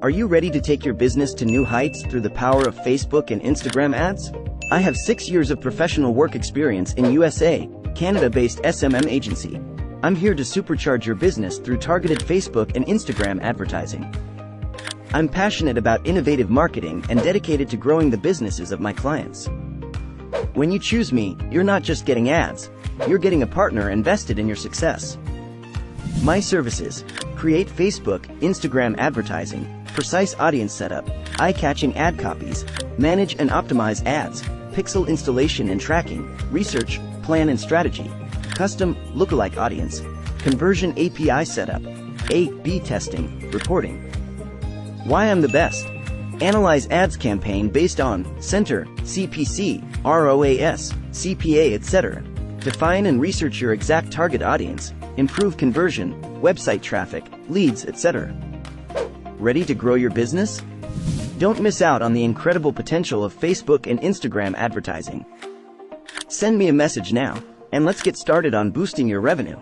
Are you ready to take your business to new heights through the power of Facebook and Instagram ads? I have 6 years of professional work experience in USA, Canada-based SMM agency. I'm here to supercharge your business through targeted Facebook and Instagram advertising. I'm passionate about innovative marketing and dedicated to growing the businesses of my clients. When you choose me, you're not just getting ads, you're getting a partner invested in your success. My services: create Facebook, Instagram advertising, precise audience setup, eye-catching ad copies, manage and optimize ads, pixel installation and tracking, research, plan and strategy, custom, lookalike audience, conversion API setup, A/B testing, reporting. Why I'm the best? Analyze ads campaign based on Center, CPC, ROAS, CPA, etc. Define and research your exact target audience, improve conversion, website traffic, leads, etc. Ready to grow your business? Don't miss out on the incredible potential of Facebook and Instagram advertising. Send me a message now, and let's get started on boosting your revenue.